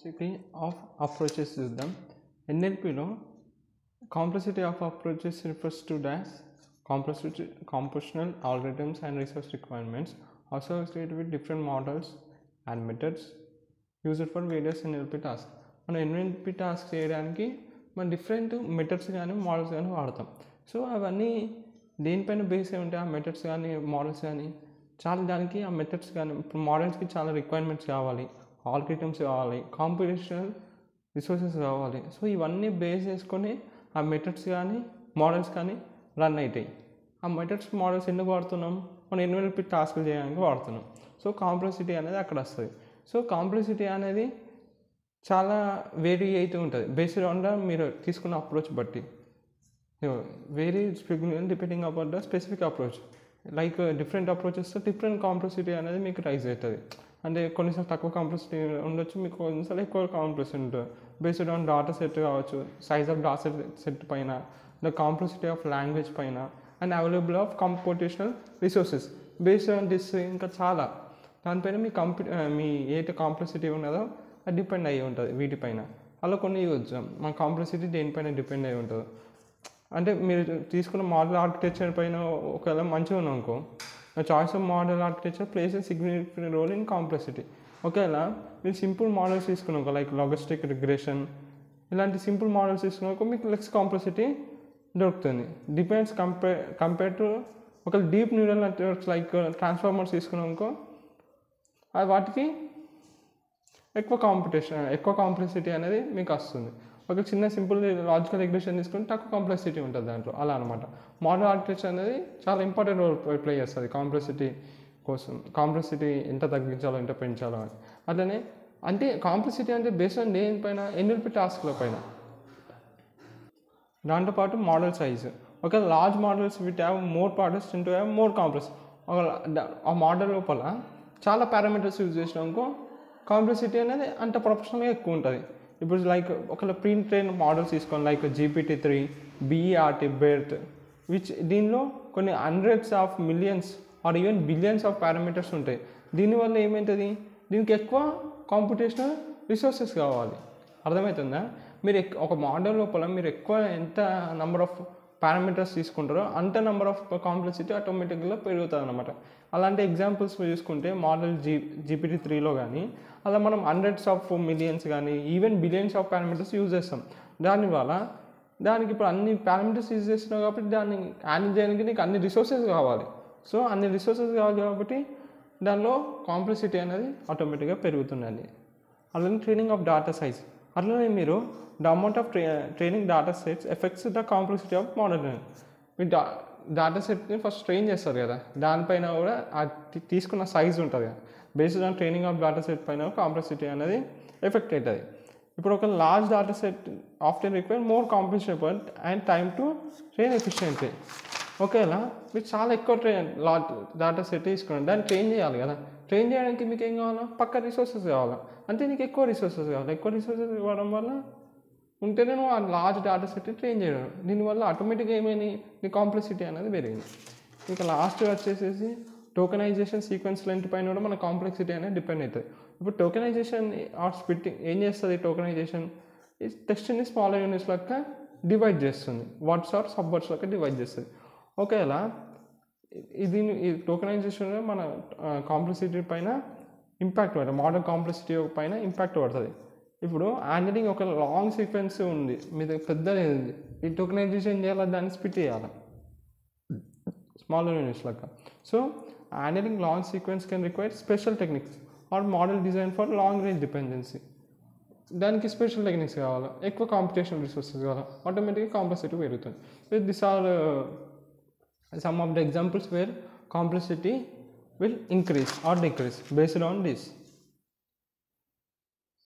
Complexity of approaches చూద్దాం. NLPలో complexity of approaches refers to as compositional algorithms and resource requirements associated with different models and methods used for various NLP tasks. మనం NLP task చేయడానికి మనం different methods కానీ models కానీ వాడతాం. So అవన్నీ దేనిపైన base అయి ఉంటాయి. ఆ మెథడ్స్ కానీ మోడల్స్ కానీ చాలా దానికి ఆ మెథడ్స్ కానీ ఇప్పుడు మోడల్స్కి చాలా రిక్వైర్మెంట్స్ కావాలి, ఆల్గరిథమ్స్ కావాలి, కాంపిటీషనల్ రిసోర్సెస్ కావాలి. సో ఇవన్నీ బేస్ చేసుకొని ఆ మెథడ్స్ కానీ మోడల్స్ కానీ రన్ అవుతాయి. ఆ మెథడ్స్ మోడల్స్ ఎందుకు వాడుతున్నాం? మనం ఎన్ఎల్పి టాస్క్లు చేయడానికి వాడుతున్నాం. సో కాంప్లెక్సిటీ అనేది అక్కడ వస్తుంది. సో కాంప్లెక్సిటీ అనేది చాలా వేరీ అవుతూ ఉంటుంది బేస్డ్ ఆన్ ద మీరు తీసుకున్న అప్రోచ్ బట్టి. Very depending upon the specific approach. Like different అప్రోచెస్తో డిఫరెంట్ కాంప్లెక్సిటీ అనేది మీకు రైజ్ అవుతుంది. అంటే కొన్నిసార్లు తక్కువ కాంప్లెక్సిటీ ఉండొచ్చు, మీకు కొన్నిసార్లు ఎక్కువ కాంప్లెక్సిటీ ఉంటుంది. బేస్డ్ ఆన్ డాటా సెట్ కావచ్చు, సైజ్ ఆఫ్ డాటా సెట్ పైన, ద కాంప్లెక్సిటీ ఆఫ్ లాంగ్వేజ్ పైన, and available of computational resources based on this. ఇంకా చాలా దానిపైన మీ ఏదైతే కాంప్లెక్సిటీ ఉన్నదో అది డిపెండ్ అయ్యి ఉంటుంది వీటిపైన. అలా కొన్ని ఇవ్వచ్చు మన కాంప్లెక్సిటీ దేనిపైన డిపెండ్ అయ్యి ఉంటుంది. అంటే మీరు తీసుకున్న మోడల్ ఆర్కిటెక్చర్ పైన ఒకవేళ మంచిగా ఉన్నానుకో, choice of model architecture plays a significant role in complexity. ఒకవేళ మీరు సింపుల్ మోడల్స్ తీసుకున్నాక లైక్ లాజిస్టిక్ రిగ్రెషన్ ఇలాంటి సింపుల్ మోడల్స్ తీసుకున్నాక మీకు లెస్ కాంప్లెక్సిటీ దొరుకుతుంది. డిపెండ్స్ కంపేర్ టు ఒక deep neural networks like transformers తీసుకున్నాకో అది వాటికి ఎక్కువ కాంప్లెక్సిటీ అనేది మీకు వస్తుంది. ఒక చిన్న సింపుల్ లాజికల్ రిగ్రెషన్ తీసుకుంటే తక్కువ కాంప్లెక్సిటీ ఉంటుంది దాంట్లో. అలా అనమాట. మోడల్ ఆర్కిటెక్చర్ అనేది చాలా ఇంపార్టెంట్ రోల్ ప్లే చేస్తుంది కాంప్లెక్సిటీ కోసం. కాంప్లెక్సిటీ ఎంత తగ్గించాలో ఎంత పెంచాలో అని. అట్లనే అంటే కాంప్లెక్సిటీ అంటే బేస్డ్ ఆన్ దేనిపైన? ఎన్ఎల్పి టాస్క్ల పైన. దాంతోపాటు మోడల్ సైజ్. ఒక large models with have more parameters to have more complex. ఆ మోడల్ లోపల చాలా పారామీటర్స్ యూజ్ చేసినాకో కాంప్లెక్సిటీ అనేది అంత ప్రొఫెషనల్గా ఎక్కువ ఉంటుంది. ఇప్పుడు లైక్ ఒకవేళ ప్రీ ట్రైన్ మోడల్స్ తీసుకోండి లైక్ GPT-3, BERT, BERT, దీనిలో కొన్ని hundreds of millions or even billions of parameters ఉంటాయి. దీనివల్ల ఏమవుతుంది? దీనికి ఎక్కువ కాంపిటేషనల్ రిసోర్సెస్ కావాలి. అర్థమవుతుందా? మీరు ఒక మోడల్ లోపల మీరు ఎక్కువ ఎంత నెంబర్ ఆఫ్ పారామీటర్స్ తీసుకుంటారో అంత నెంబర్ ఆఫ్ కాంప్లెక్సిటీ ఆటోమేటిక్గా పెరుగుతుంది అనమాట. అలాంటి ఎగ్జాంపుల్స్ చూసుకుంటే మోడల్ GPT-3లో కానీ అలా మనం హండ్రెడ్స్ ఆఫ్ మిలియన్స్ కానీ even billions of parameters use చేస్తాం. దానివల్ల దానికి ఇప్పుడు అన్ని పారామీటర్స్ యూజ్ చేస్తున్నావు కాబట్టి దాన్ని హ్యాండిల్ చేయడానికి నీకు అన్ని రిసోర్సెస్ కావాలి. సో అన్ని రిసోర్సెస్ కావాలి కాబట్టి దానిలో కాంప్లెక్సిటీ అనేది ఆటోమేటిక్గా పెరుగుతుందండి. అలానే ట్రైనింగ్ ఆఫ్ డాటా సైజ్. అట్లనే మీరు the amount of training data sets effects the complexity of model. మీరు డాటా సెట్ని ఫస్ట్ ట్రైన్ చేస్తారు కదా, దానిపైన కూడా తీసుకున్న సైజ్ ఉంటుంది కదా. Based on training of data set పైన కాంప్లెక్సిటీ అనేది ఎఫెక్ట్ అవుతుంది. ఇప్పుడు ఒక large data set after require more complex and time to train efficiently. ఒకవేళ మీరు చాలా ఎక్కువ డాటా సెట్ తీసుకున్నాను, దాన్ని ట్రైన్ చేయాలి కదా. ట్రైన్ చేయడానికి మీకు ఏం కావాలా? పక్క రిసోర్సెస్ కావాలా. అంటే నీకు ఎక్కువ రిసోర్సెస్ కావాలి. ఎక్కువ రిసోర్సెస్ ఇవ్వడం వల్ల ఉంటేనే నువ్వు ఆ లార్జ్ డాటా సెట్ ట్రైన్ చేయడం. దీనివల్ల ఆటోమేటిక్గా ఏమైంది? నీ కాంప్లెక్సిటీ అనేది పెరిగింది. ఇంకా లాస్ట్ వచ్చేసేసి టోకెనైజేషన్ సీక్వెన్స్ లెంత్ పైన కూడా మన కాంప్లెక్సిటీ అనేది డిపెండ్ అవుతుంది. ఇప్పుడు టోకెనైజేషన్ ఆర్ స్ప్లిట్టింగ్ ఏం చేస్తుంది? టోకెనైజేషన్ టెక్స్ట్ని స్మాలర్ యూనిట్స్ లెక్క డివైడ్ చేస్తుంది. వర్డ్స్ ఆర్ సబ్ వర్డ్స్ లెక్క డివైడ్ చేస్తుంది. ఒకవేళ ఈ టోకెనైజేషన్ మన కాంప్లెక్సిటీ పైన ఇంపాక్ట్ పడుతుంది. మోడల్ కాంప్లెక్సిటీ పైన ఇంపాక్ట్ పడుతుంది. ఇప్పుడు హ్యాండిలింగ్ ఒక లాంగ్ సీక్వెన్స్ ఉంది, మీ దగ్గర పెద్దది ఉంది, ఈ టోకెనైజేషన్ చేయాలి, దాన్ని స్ప్లిట్ చేయాలి స్మాలర్ యూనిట్స్ లెక్క. So handling long sequence can require special techniques or model design for long range dependency. దానికి స్పెషల్ టెక్నిక్స్ కావాలి, ఎక్కువ కాంపిటేషనల్ రిసోర్సెస్ కావాలి, ఆటోమేటిక్గా కాంప్లెక్సిటీ పెరుగుతుంది. So this are some of the examples where complexity will increase or decrease based on this.